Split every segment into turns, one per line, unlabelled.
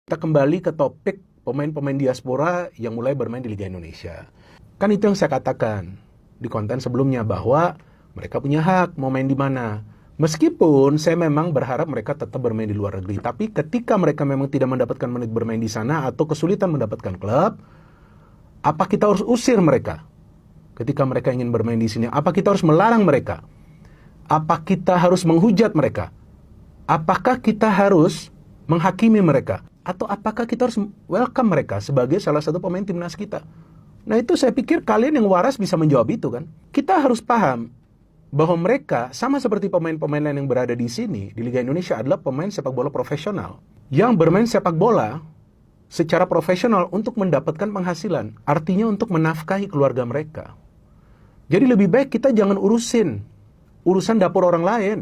Kita kembali ke topik pemain-pemain diaspora yang mulai bermain di Liga Indonesia. Kan itu yang saya katakan di konten sebelumnya, bahwa mereka punya hak mau main di mana. Meskipun saya memang berharap mereka tetap bermain di luar negeri, tapi ketika mereka memang tidak mendapatkan menit bermain di sana atau kesulitan mendapatkan klub, apa kita harus usir mereka ketika mereka ingin bermain di sini? Apa kita harus melarang mereka? Apa kita harus menghujat mereka? Apakah kita harus menghakimi mereka? Atau apakah kita harus welcome mereka sebagai salah satu pemain timnas kita? Nah, itu saya pikir kalian yang waras bisa menjawab itu kan. Kita harus paham bahwa mereka sama seperti pemain-pemain lain yang berada di sini di Liga Indonesia adalah pemain sepak bola profesional yang bermain sepak bola secara profesional untuk mendapatkan penghasilan, artinya untuk menafkahi keluarga mereka. Jadi lebih baik kita jangan urusan dapur orang lain.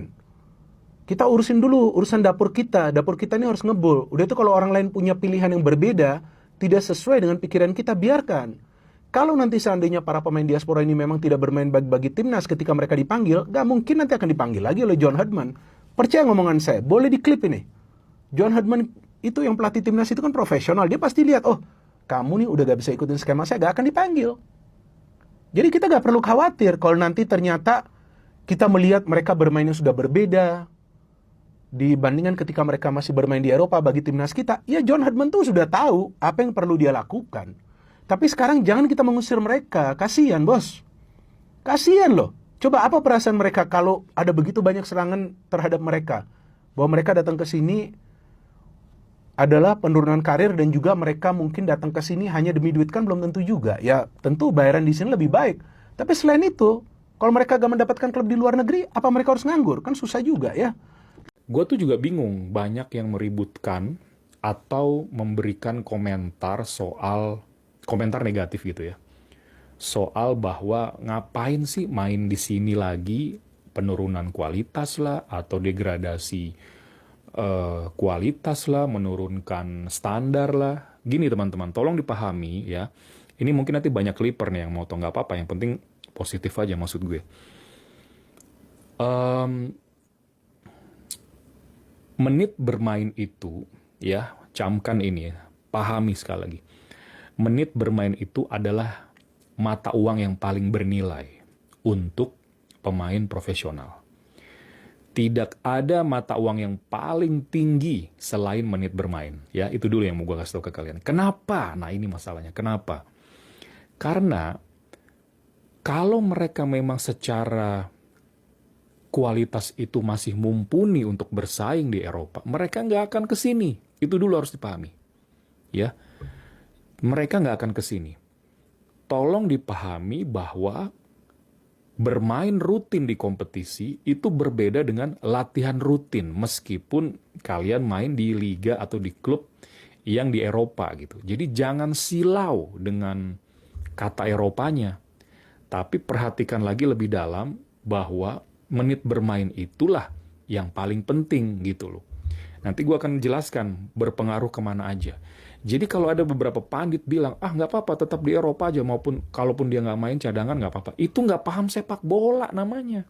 Kita urusin dulu urusan dapur kita. Dapur kita ini harus ngebul. Udah itu kalau orang lain punya pilihan yang berbeda, tidak sesuai dengan pikiran kita, biarkan. Kalau nanti seandainya para pemain diaspora ini memang tidak bermain bagi timnas ketika mereka dipanggil, gak mungkin nanti akan dipanggil lagi oleh John Herdman. Percaya ngomongan saya, boleh diklip ini. John Herdman itu yang pelatih timnas itu kan profesional. Dia pasti lihat, oh kamu nih udah gak bisa ikutin skema saya, gak akan dipanggil. Jadi kita gak perlu khawatir kalau nanti ternyata kita melihat mereka bermainnya sudah berbeda dibandingkan ketika mereka masih bermain di Eropa bagi timnas kita. Ya, John Herdman tuh sudah tahu apa yang perlu dia lakukan. Tapi sekarang jangan kita mengusir mereka. Kasihan, bos. Kasihan loh. Coba apa perasaan mereka kalau ada begitu banyak serangan terhadap mereka? Bahwa mereka datang ke sini adalah penurunan karir dan juga mereka mungkin datang ke sini hanya demi duit, kan belum tentu juga. Ya, tentu bayaran di sini lebih baik. Tapi selain itu, kalau mereka gak mendapatkan klub di luar negeri, apa mereka harus nganggur? Kan susah juga ya.
Gue tuh juga bingung, banyak yang meributkan atau memberikan komentar negatif gitu ya. Soal bahwa ngapain sih main di sini lagi, penurunan kualitas lah, atau degradasi kualitas lah, menurunkan standar lah. Gini teman-teman, tolong dipahami ya. Ini mungkin nanti banyak clipper nih yang mau tau, nggak apa-apa, yang penting positif aja maksud gue. Menit bermain itu, ya, camkan ini ya, pahami sekali lagi. Menit bermain itu adalah mata uang yang paling bernilai untuk pemain profesional. Tidak ada mata uang yang paling tinggi selain menit bermain. Ya, itu dulu yang mau gue kasih tau ke kalian. Kenapa? Nah, ini masalahnya. Kenapa? Karena kalau mereka memang secara kualitas itu masih mumpuni untuk bersaing di Eropa, mereka nggak akan ke sini. Itu dulu harus dipahami. Ya, mereka nggak akan ke sini. Tolong dipahami bahwa bermain rutin di kompetisi itu berbeda dengan latihan rutin, meskipun kalian main di liga atau di klub yang di Eropa gitu. Jadi jangan silau dengan kata Eropanya. Tapi perhatikan lagi lebih dalam bahwa menit bermain itulah yang paling penting gitu loh. Nanti gue akan jelaskan berpengaruh kemana aja. Jadi kalau ada beberapa pandit bilang, nggak apa-apa tetap di Eropa aja, maupun kalaupun dia nggak main cadangan nggak apa-apa. Itu nggak paham sepak bola namanya.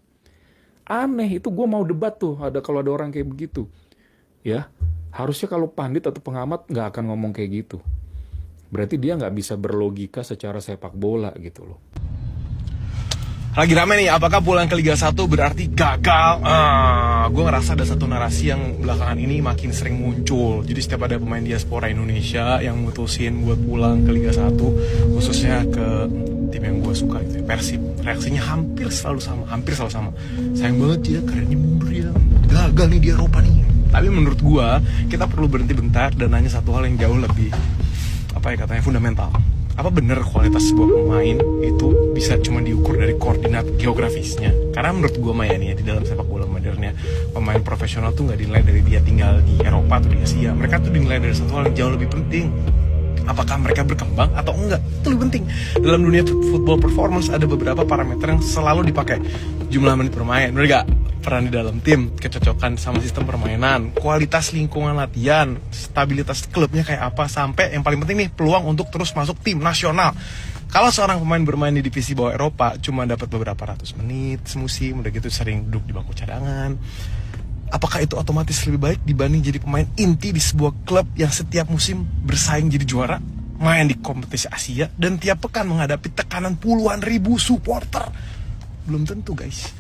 Aneh, itu gue mau debat tuh kalau ada orang kayak begitu. Ya, harusnya kalau pandit atau pengamat nggak akan ngomong kayak gitu. Berarti dia nggak bisa berlogika secara sepak bola gitu loh.
Lagi rame nih, apakah pulang ke Liga 1 berarti gagal? Gue ngerasa ada satu narasi yang belakangan ini makin sering muncul. Jadi setiap ada pemain diaspora Indonesia yang mutusin buat pulang ke Liga 1, khususnya ke tim yang gue suka gitu, Persib, reaksinya hampir selalu sama. Sayang banget ya, karirnya mundur ya, gagal nih di Eropa nih. Tapi menurut gue, kita perlu berhenti bentar dan nanya satu hal yang jauh lebih, fundamental. Apa benar kualitas sebuah pemain itu bisa cuma diukur dari koordinat geografisnya? Karena menurut gue di dalam sepak bola modernnya, pemain profesional tuh nggak dinilai dari dia tinggal di Eropa atau di Asia. Mereka tuh dinilai dari satu hal yang jauh lebih penting. Apakah mereka berkembang atau enggak? Itu lebih penting. Dalam dunia football performance ada beberapa parameter yang selalu dipakai. Jumlah menit bermain, bener gak? Peran di dalam tim, kecocokan sama sistem permainan, kualitas lingkungan latihan, stabilitas klubnya kayak apa, sampai yang paling penting nih, peluang untuk terus masuk tim nasional. Kalau seorang pemain bermain di divisi bawah Eropa cuma dapat beberapa ratus menit semusim, udah gitu sering duduk di bangku cadangan, apakah itu otomatis lebih baik dibanding jadi pemain inti di sebuah klub yang setiap musim bersaing jadi juara, main di kompetisi Asia, dan tiap pekan menghadapi tekanan puluhan ribu supporter? Belum tentu, guys.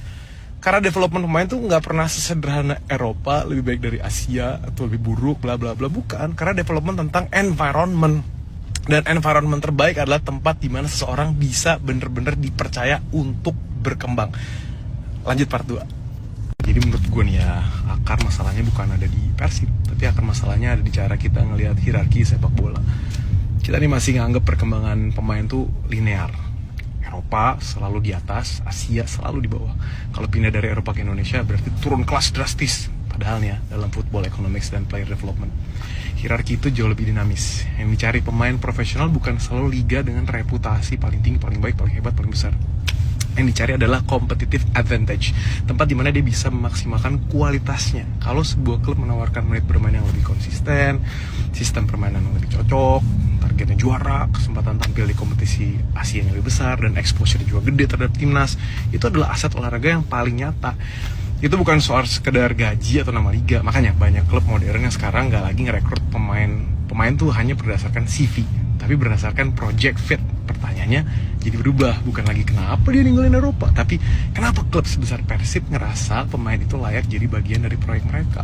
Karena development pemain tuh nggak pernah sesederhana Eropa, lebih baik dari Asia atau lebih buruk, bla bla bla. Bukan. Karena development tentang environment. Dan environment terbaik adalah tempat di mana seseorang bisa bener-bener dipercaya untuk berkembang. Lanjut part 2. Jadi menurut gue nih ya, akar masalahnya bukan ada di Persib, tapi akar masalahnya ada di cara kita ngelihat hierarki sepak bola. Kita nih masih nganggap perkembangan pemain tuh linear. Eropa selalu di atas, Asia selalu di bawah. Kalau pindah dari Eropa ke Indonesia berarti turun kelas drastis. Padahal nih ya, dalam football economics dan player development, hierarki itu jauh lebih dinamis. Yang dicari pemain profesional bukan selalu liga dengan reputasi paling tinggi, paling baik, paling hebat, paling besar. Yang dicari adalah competitive advantage, tempat dimana dia bisa memaksimalkan kualitasnya. Kalau sebuah klub menawarkan menit bermain yang lebih konsisten, sistem permainan yang lebih cocok, targetnya juara, kesempatan tampil di kompetisi Asia yang lebih besar, dan exposure juga gede terhadap timnas, itu adalah aset olahraga yang paling nyata. Itu bukan soal sekedar gaji atau nama liga. Makanya banyak klub modern yang sekarang nggak lagi ngerekrut pemain tuh hanya berdasarkan CV, tapi berdasarkan project fit. Pertanyaannya jadi berubah, bukan lagi kenapa dia ninggalin Eropa, tapi kenapa klub sebesar Persib ngerasa pemain itu layak jadi bagian dari proyek mereka.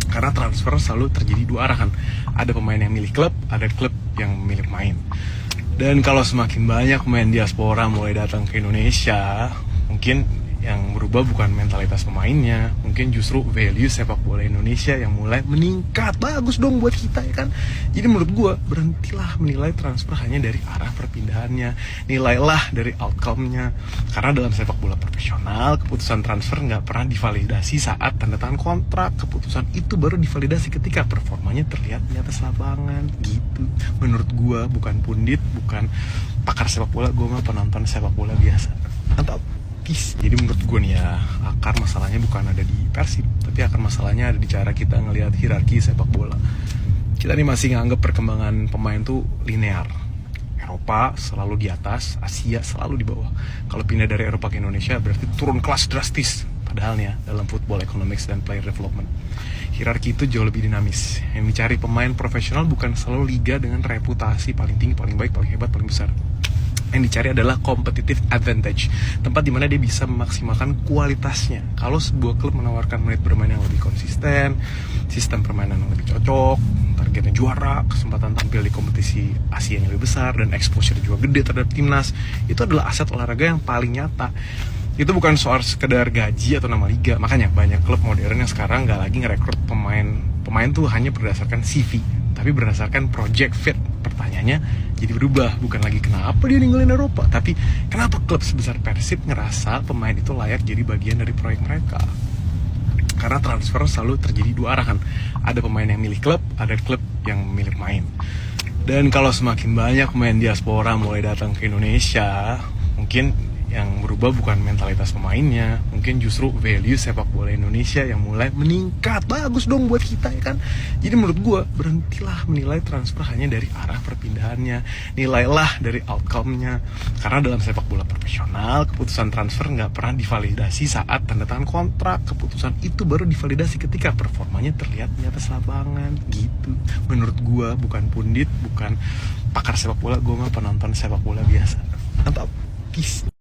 Karena transfer selalu terjadi dua arahan. Ada pemain yang milih klub, ada klub yang milih pemain. Dan kalau semakin banyak pemain diaspora mulai datang ke Indonesia, mungkin yang berubah bukan mentalitas pemainnya, mungkin justru value sepak bola Indonesia yang mulai meningkat. Bagus dong buat kita, ya kan? Jadi menurut gue, berhentilah menilai transfer hanya dari arah perpindahannya, nilailah dari outcome-nya. Karena dalam sepak bola profesional, keputusan transfer nggak pernah divalidasi saat tanda tangan kontrak. Keputusan itu baru divalidasi ketika performanya terlihat di atas lapangan, gitu. Menurut gue, bukan pundit, bukan pakar sepak bola, gue mah penonton sepak bola biasa. Mantap. Jadi menurut gue nih ya, akar masalahnya bukan ada di Persib, tapi akar masalahnya ada di cara kita ngelihat hierarki sepak bola. Kita nih masih nganggap perkembangan pemain tuh linear. Eropa selalu di atas, Asia selalu di bawah. Kalau pindah dari Eropa ke Indonesia berarti turun kelas drastis. Padahal nih ya, dalam football economics dan player development, hierarki itu jauh lebih dinamis. Yang dicari pemain profesional bukan selalu liga dengan reputasi paling tinggi, paling baik, paling hebat, paling besar. Yang dicari adalah competitive advantage, tempat dimana dia bisa memaksimalkan kualitasnya. Kalau sebuah klub menawarkan menit bermain yang lebih konsisten, sistem permainan yang lebih cocok, targetnya juara, kesempatan tampil di kompetisi Asia yang lebih besar, dan exposure juga gede terhadap timnas, itu adalah aset olahraga yang paling nyata. Itu bukan soal sekedar gaji atau nama liga. Makanya banyak klub modern yang sekarang nggak lagi ngerekrut pemain tuh hanya berdasarkan CV, tapi berdasarkan project fit. Pertanyaannya jadi berubah, bukan lagi kenapa dia ninggalin Eropa, tapi kenapa klub sebesar Persib ngerasa pemain itu layak jadi bagian dari proyek mereka. Karena transfer selalu terjadi dua arahan. Ada pemain yang milih klub, ada klub yang milih pemain. Dan kalau semakin banyak pemain diaspora mulai datang ke Indonesia, mungkin yang berubah bukan mentalitas pemainnya, mungkin justru value sepak bola Indonesia yang mulai meningkat. Bagus dong buat kita, ya kan? Jadi menurut gue, berhentilah menilai transfer hanya dari arah perpindahannya, nilailah dari outcome-nya. Karena dalam sepak bola profesional, keputusan transfer nggak pernah divalidasi saat tanda tangan kontrak. Keputusan itu baru divalidasi ketika performanya terlihat di atas lapangan, gitu. Menurut gue, bukan pundit, bukan pakar sepak bola, gue mah penonton sepak bola biasa. Mantap. Peace.